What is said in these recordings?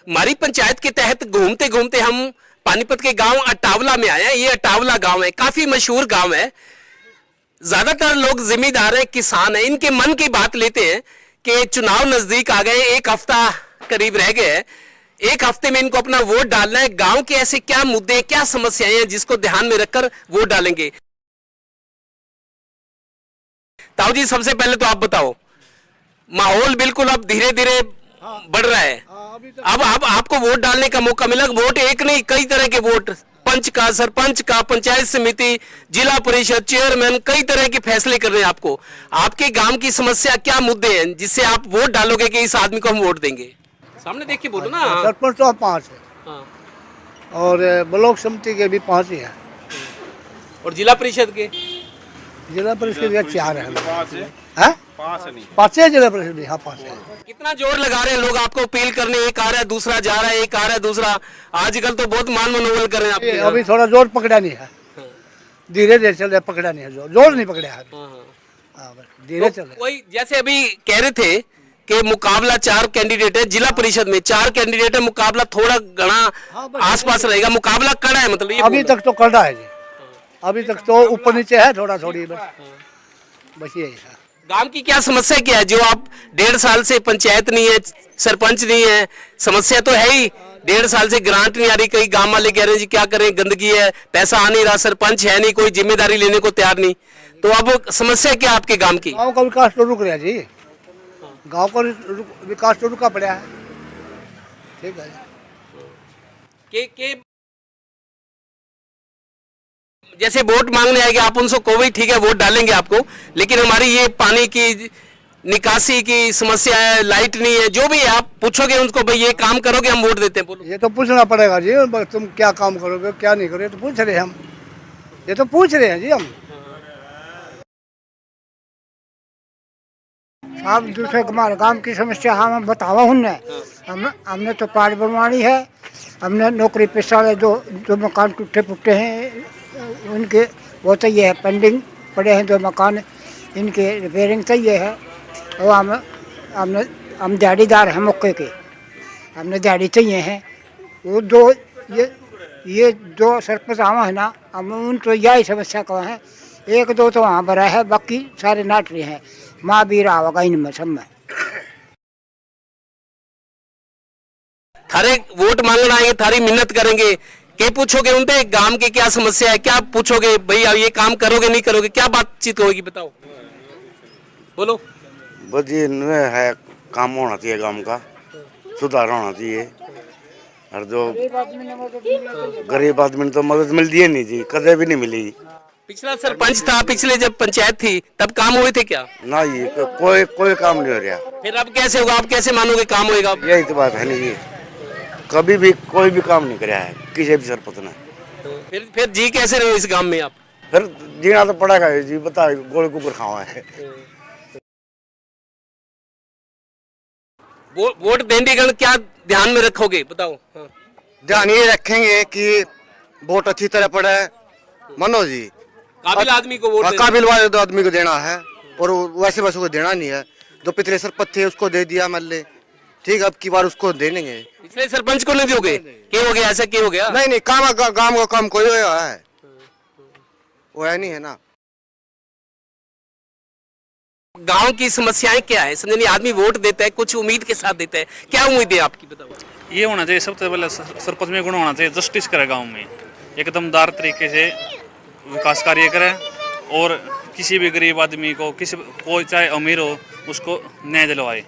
हमारी पंचायत के तहत घूमते घूमते हम पानीपत के गांव अटावला में आए हैं। ये अटावला गांव है, काफी मशहूर गांव है। ज्यादातर लोग जिम्मेदार है, किसान है। इनके मन की बात लेते हैं कि चुनाव नजदीक आ गए, एक हफ्ता करीब रह गए हैं, एक हफ्ते में इनको अपना वोट डालना है। गांव के ऐसे क्या मुद्दे, क्या समस्याएं हैं जिसको ध्यान में रखकर वोट डालेंगे। ताऊ जी, सबसे पहले तो आप बताओ, माहौल बिल्कुल अब धीरे धीरे बढ़ रहा है। अब आपको वोट डालने का मौका मिला। वोट एक नहीं, कई तरह के वोट, पंच का, सरपंच का, पंचायत समिति, जिला परिषद, चेयरमैन, कई तरह के फैसले कर रहे हैं आपको। आपके गांव की समस्या क्या मुद्दे हैं जिससे आप वोट डालोगे कि इस आदमी को हम वोट देंगे। सामने देख के बोलो ना। सरपंच तो 5 है। हाँ। और ब्लॉक समिति के भी 5 ही है। और जिला परिषद के? जिला परिषद के 4 है। 5 है जिला परिषद। हाँ, 5 है। कितना जोर लगा रहे हैं लोग आपको अपील करने, एक आ रहा है दूसरा जा रहा है, एक आ रहा है दूसरा। आजकल तो बहुत मान मनोबल कर रहे हैं आपके। अभी थोड़ा जोर पकड़ा नहीं है, धीरे धीरे चल रहा है, पकड़ा नहीं है, जोर नहीं पकड़ा है, धीरे चल रहा है। वही जैसे अभी कह रहे थे कि मुकाबला 4 कैंडिडेट है, जिला परिषद में 4 कैंडिडेट है, मुकाबला थोड़ा घना आसपास रहेगा, मुकाबला कड़ा है, मतलब ये अभी तक तो कड़ा है जी, अभी तक तो ऊपर नीचे है, थोड़ा थोड़ी बस यही है। गांव की क्या समस्या क्या है जो आप 1.5 साल से पंचायत नहीं है, सरपंच नहीं है, समस्या तो है ही। 1.5 साल से ग्रांट नहीं आ रही, कई गांव वाले कह रहे हैं जी क्या करें, गंदगी है, पैसा आ नहीं रहा, सरपंच है नहीं, कोई जिम्मेदारी लेने को तैयार नहीं। तो अब समस्या क्या आपके गांव की? गाँव का विकास तो रुक रहा है जी, गाँव का विकास तो रुका पड़ा है। ठीक है के जैसे वोट मांगने आएंगे आप उनसे को भी ठीक है वोट डालेंगे आपको, लेकिन हमारी ये पानी की निकासी की समस्या है, लाइट नहीं है, जो भी है आप पूछोगे उनको, भाई ये काम करोगे हम वोट देते हैं। बोलो। ये तो पूछना पड़ेगा जी, तुम क्या काम करोगे क्या नहीं करोगे, तो पूछ रहे हैं हम, ये तो पूछ रहे हैं जी हम। आप दूसरे हमारे गांव की समस्या हम बतावा हमने तो पार बनवानी है, हमने नौकरी पेशा वाले जो मकान टूटे फूटे हैं उनके वो तो ये है पेंडिंग पड़े हैं, जो मकान इनके रिपेयरिंग चाहिए है। और हम दिहाड़ीदार हैं मौके के, हमने दिहाड़ी चाहिए हैं। वो ये दो सरपंच आवा है ना, हम उन तो यही समस्या का है, 1-2 तो वहाँ भरा है, बाकी सारे नाट रहे हैं, माँ भी रहा होगा इनमें सब में। थारे वोट मांगना आएंगे, थारी मिन्नत करेंगे, क्या पूछोगे उनसे गांव की क्या समस्या है, क्या पूछोगे भाई अब ये काम करोगे नहीं करोगे, क्या बातचीत होगी बताओ। बोलो। बस ये है, काम होना चाहिए, गांव का सुधार होना चाहिए। और जो गरीब आदमी तो मदद मिलती है नहीं जी, कदे भी नहीं मिली। पिछला सरपंच था, पिछले जब पंचायत थी तब काम हुए थे क्या? ना जी, कोई काम नहीं हो रहा। फिर अब कैसे होगा, आप कैसे मानोगे काम होएगा? यही तो बात है नहीं जी, कभी भी कोई भी काम नहीं कराया है किसी भी सरपंच ने। फिर जी कैसे रहे इस गांव में आप? फिर जीना तो पड़ेगा जी, बता गोल कुकर खावा है। वोट देने का क्या ध्यान में रखोगे बताओ? हाँ। ध्यान ये रखेंगे कि वोट अच्छी तरह पड़े, मनोज जी, काबिल आदमी को वोट, काबिल वाले आदमी को देना है, और वैसे वैसे को देना नहीं है। जो पिछले सरपंच थे उसको दे दिया मान ले, ठीक, अब की बार उसको दे देंगे। पिछले सरपंच को नहीं दोगे? क्या हो गया, ऐसा क्या हो गया? नहीं काम का काम कोई है वो है नहीं है ना। गांव की समस्याएं क्या है? समझे नहीं, आदमी वोट देता है कुछ उम्मीद के साथ देता है, क्या उम्मीद है आपकी बताओ? ये होना चाहिए सबसे पहले सरपंच में गुण होना चाहिए, जस्टिस करे गांव में, एकदम दार तरीके से विकास कार्य करे, और किसी भी गरीब आदमी को, कोई चाहे अमीर हो, उसको न्याय दिलवाए।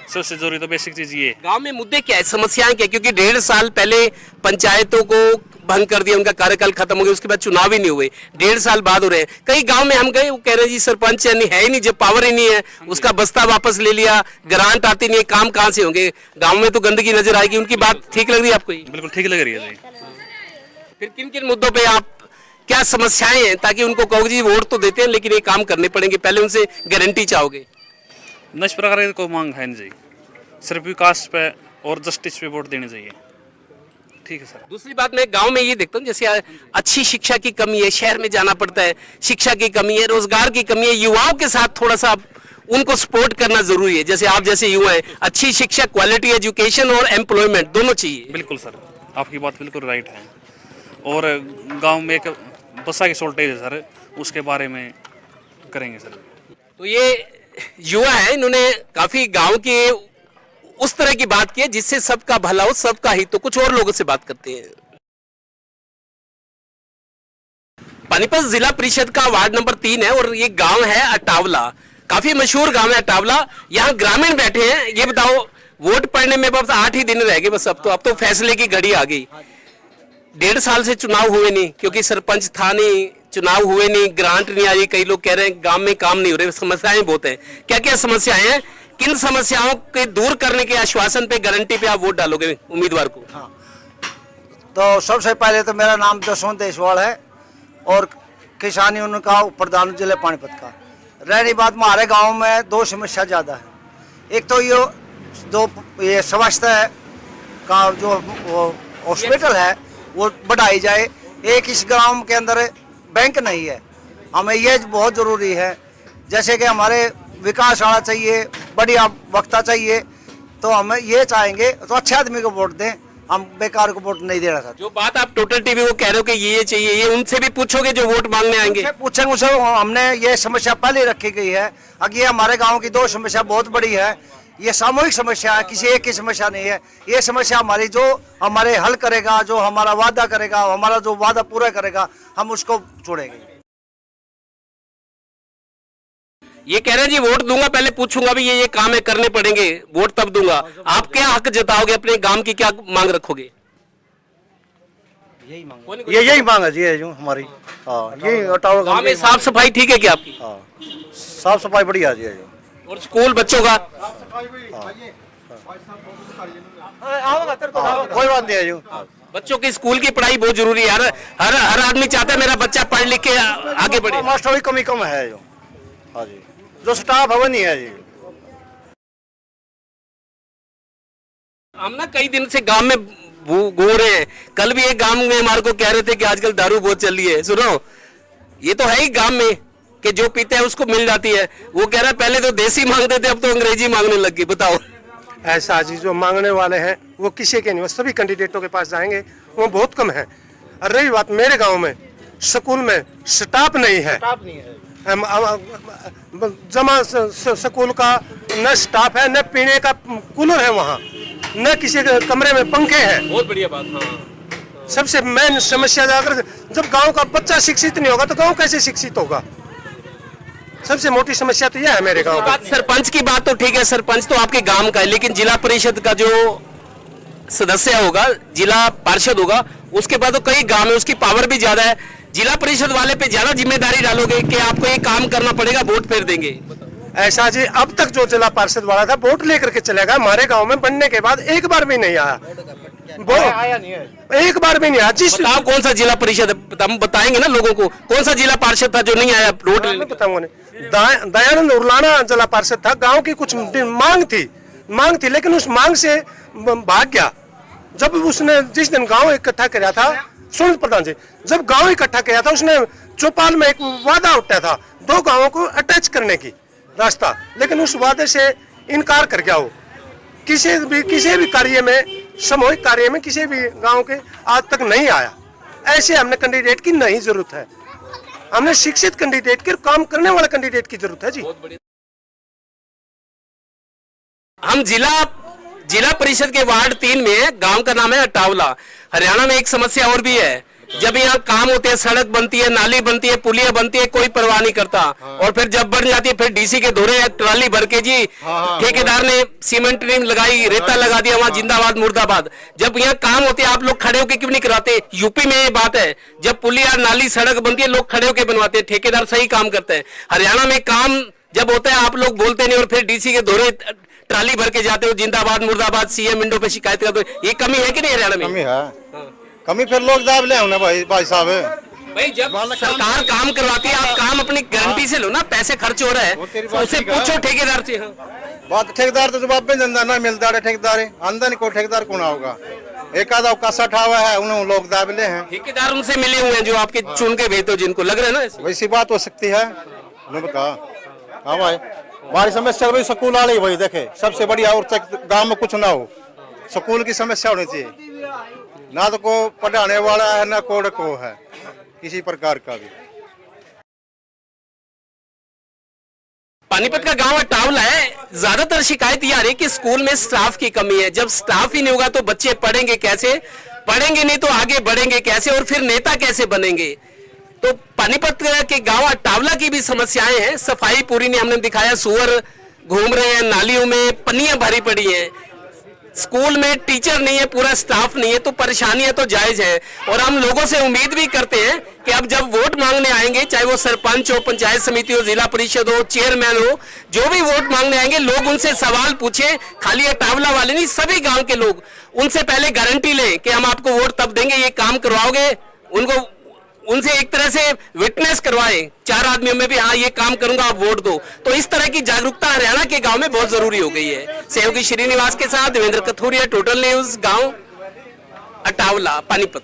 सबसे जरूरी तो बेसिक चीज ये। गांव में मुद्दे क्या है, समस्याएं क्या? क्योंकि 1.5 साल पहले पंचायतों को भंग कर दिया, उनका कार्यकाल खत्म हो गया, उसके बाद चुनाव ही नहीं हुए, 1.5 साल बाद हो रहे हैं। कई गांव में हम गए, वो कह रहे हैं जी सरपंच है ही नहीं, जब पावर ही नहीं है, उसका बस्ता वापस ले लिया, ग्रांट आती नहीं है, काम कहाँ से होंगे? गाँव में तो गंदगी नजर आएगी। उनकी बात ठीक लग रही है आपको? बिल्कुल ठीक लग रही है जी। फिर किन किन मुद्दों पे आप, क्या समस्याएं हैं, ताकि उनको कहोगे जी वोट तो देते हैं लेकिन ये काम करने पड़ेंगे, पहले उनसे गारंटी चाहोगे? इस प्रकार की कोई मांग है नहीं जी, सिर्फ विकास पे और जस्टिस पे वोट देने चाहिए। ठीक है सर। दूसरी बात, मैं गांव में ये देखता हूँ जैसे अच्छी शिक्षा की कमी है, शहर में जाना पड़ता है, शिक्षा की कमी है, रोजगार की कमी है, युवाओं के साथ थोड़ा सा उनको सपोर्ट करना जरूरी है। जैसे आप जैसे युवा हैं, अच्छी शिक्षा, क्वालिटी एजुकेशन और एम्प्लॉयमेंट दोनों चाहिए। बिल्कुल सर, आपकी बात बिल्कुल राइट है। और गांव में एक बसा की शॉर्टेज है सर, उसके बारे में करेंगे सर। तो ये युवा है, इन्होंने काफी गांव के उस तरह की बात की है जिससे सबका भला हो, सबका हित। तो कुछ और लोगों से बात करते हैं। पानीपत जिला परिषद का वार्ड नंबर 3 है और ये गांव है अटावला, काफी मशहूर गांव है अटावला। यहाँ ग्रामीण बैठे हैं। ये बताओ, वोट पड़ने में बस 8 ही दिन रह गए बस। अब तो फैसले की घड़ी आ गई। 1.5 साल से चुनाव हुए नहीं, क्योंकि सरपंच था नहीं, चुनाव हुए नहीं, ग्रांट नहीं आई। कई लोग कह रहे हैं गांव में काम नहीं हो रहे, समस्याएं बहुत हैं। क्या क्या समस्याएं हैं, किन समस्याओं के दूर करने के आश्वासन पे, गारंटी पे आप वोट डालोगे उम्मीदवार को? तो सबसे पहले तो मेरा नाम जसवंत देशवाल है और किसान यूनियन का प्रधान जिले पानीपत का। रहनी बात, हमारे गांव में 2 समस्या ज़्यादा है। एक तो ये स्वास्थ्य का जो हॉस्पिटल है वो बढ़ाई जाए। एक इस गांव के अंदर बैंक नहीं है, हमें ये बहुत ज़रूरी है। जैसे कि हमारे विकास आना चाहिए, बढ़िया वक्ता चाहिए, तो हम ये चाहेंगे तो अच्छे आदमी को वोट दें, हम बेकार को वोट नहीं देना चाहते। जो बात आप टोटल टीवी को कह रहे हो कि ये चाहिए, ये उनसे भी पूछोगे जो वोट मांगने आएंगे? पूछेंगे उनसे। हमने ये समस्या पहले रखी गई है। अगर ये हमारे गांव की 2 समस्या बहुत बड़ी है, ये सामूहिक समस्या है, किसी एक की समस्या नहीं है। ये समस्या हमारी जो हमारे हल करेगा, जो हमारा वादा करेगा, हमारा जो वादा पूरा करेगा, हम उसको छोड़ेंगे। ये कह रहे हैं जी वोट दूंगा, पहले पूछूंगा भी ये काम है, करने पड़ेंगे, वोट तब दूंगा। आप क्या हक जताओगे, अपने गांव की क्या मांग रखोगे? यही मांग है जी, ये जो हमारी। यही गांव में साफ सफाई ठीक है क्या आपकी? साफ सफाई बढ़िया है जी। और स्कूल बच्चों का? कोई बात नहीं है जी। बच्चों की स्कूल की पढ़ाई बहुत जरूरी है। हर आदमी चाहता है मेरा बच्चा पढ़ लिख के आगे बढ़े। मास्टर की कमी है जो। हाँ जी, जो स्टाफ है वो नहीं है जी। हम ना कई दिन से गांव में घूम रहे हैं। कल भी एक गांव में हमारे को कह रहे थे कि आजकल दारू बहुत चल रही है। सुनो, ये तो है ही गांव में कि जो पीते हैं उसको मिल जाती है। वो कह रहा है पहले तो देसी मांगते थे, अब तो अंग्रेजी मांगने लग गई। बताओ। ऐसा जी, जो मांगने वाले हैं वो किसी के नहीं, वो सभी कैंडिडेटों के पास जाएंगे, वो बहुत कम है। और रही बात मेरे गाँव में, स्कूल में स्टाफ नहीं है। जमा स्कूल का न स्टाफ है, न पीने का कूलर है वहाँ, न किसी कमरे में पंखे हैं। बहुत बढ़िया बात। हाँ। सबसे मेन समस्या, अगर जब गांव का बच्चा शिक्षित नहीं होगा तो गांव कैसे शिक्षित होगा? सबसे मोटी समस्या तो यह है मेरे गांव का। सरपंच की बात तो ठीक है, सरपंच तो आपके गांव का है, लेकिन जिला परिषद का जो सदस्य होगा, जिला पार्षद होगा, उसके बाद तो कई गांव में उसकी पावर भी ज्यादा है। जिला परिषद वाले पे ज्यादा जिम्मेदारी डालोगे कि आपको ये काम करना पड़ेगा, वोट फेर देंगे? ऐसा जी, अब तक जो जिला पार्षद वाला था वोट लेकर के चलेगा। हमारे गांव में बनने के बाद एक बार भी नहीं आया, एक बार भी नहीं आया। जिस कौन सा जिला परिषद है, हम बताएंगे ना लोगों को, कौन सा जिला पार्षद था जो नहीं आया वोट लेने? बताऊंगा। दयानंद उर्लाना जिला पार्षद था। गांव की कुछ मांग थी, लेकिन उस मांग से भाग गया। जब उसने जिस दिन गांव इकट्ठा किया था, सुन प्रधान जी, जब गांव इकट्ठा किया था, उसने चौपाल में एक वादा उठाया था 2 गांवों को अटैच करने की रास्ता, लेकिन उस वादे से इनकार कर गया। वो किसी भी कार्य में, सामूहिक कार्य में किसी भी गांव के आज तक नहीं आया। ऐसे हमने कैंडिडेट की नहीं जरूरत है, हमने शिक्षित कैंडिडेट के, काम करने वाले कैंडिडेट की जरूरत है जी। हम जिला परिषद के वार्ड 3 में, गांव का नाम है अटावला। हरियाणा में एक समस्या और भी है, जब यहाँ काम होते हैं, सड़क बनती है, नाली बनती है, पुलिया बनती है, कोई परवाह नहीं करता। और फिर जब बन जाती है, फिर डीसी के दौरे ट्राली भर के जी, ठेकेदार ने सीमेंट रिंग लगाई, रेता लगा दिया, वहां जिंदाबाद मुर्दाबाद। जब यहाँ काम होते हैं, आप लोग खड़े होके क्यों नहीं कराते? यूपी में ये बात है, जब पुलिया, नाली, सड़क बनती है, लोग खड़े होके बनवाते हैं, ठेकेदार सही काम करते हैं। हरियाणा में काम जब होता है, आप लोग बोलते नहीं, और फिर डीसी के दौरे ट्राली भर के जाते हो, जिंदाबाद मुर्दाबाद, सीएम विंडो पे शिकायत करते हो। ये कमी है कि नहीं हरियाणा में? कमी है, कमी फिर लोग दाब ले होना भाई साहब। भाई जब सरकार काम करवाती है, आप काम अपनी गारंटी से लो ना। पैसे खर्च हो रहा है, उससे पूछो ठेकेदार से। बात ठेकेदार तो जवाब भी धंधा ना मिलता है, ठेकेदार आंदा नहीं, कोई ठेकेदार कौन होगा? एक आधा कासा ठावा है, उन्हें लोग दाब ले हैं। ठेकेदार उनसे मिले हुए हैं जो आपके चुन के भेजते हो, जिनको लग रहा है ना। वैसी बात हो सकती है, बता। हाँ भाई, हमारी समस्या भाई स्कूल वाले ही भाई देखे सबसे बढ़िया, और गांव में कुछ ना हो, स्कूल की समस्या होनी चाहिए। ना तो को पढ़ाने वाला है ना को है किसी प्रकार का भी। पानीपत का गांव अटावला है। ज्यादातर शिकायत ये आ रही है कि स्कूल में स्टाफ की कमी है। जब स्टाफ ही नहीं होगा तो बच्चे पढ़ेंगे कैसे, पढ़ेंगे नहीं तो आगे बढ़ेंगे कैसे, और फिर नेता कैसे बनेंगे। तो पानीपत के गांव अटावला की भी समस्याएं हैं। सफाई पूरी नहीं, हमने दिखाया, सुअर घूम रहे हैं नालियों में, पन्नियां भरी पड़ी हैं, स्कूल में टीचर नहीं है, पूरा स्टाफ नहीं है, तो परेशानियां तो जायज है। और हम लोगों से उम्मीद भी करते हैं कि अब जब वोट मांगने आएंगे, चाहे वो सरपंच हो, पंचायत समिति हो, जिला परिषद हो, चेयरमैन हो, जो भी वोट मांगने आएंगे लोग उनसे सवाल पूछे, खाली अटावला वाले नहीं, सभी गांव के लोग उनसे पहले गारंटी लें कि हम आपको वोट तब देंगे ये काम करवाओगे। उनको उनसे एक तरह से विटनेस करवाए 4 आदमियों में भी, हाँ ये काम करूंगा आप वोट दो। तो इस तरह की जागरूकता हरियाणा के गांव में बहुत जरूरी हो गई है। सहयोगी श्रीनिवास के साथ देवेंद्र कथोरिया, टोटल न्यूज, गांव अटावला, पानीपत।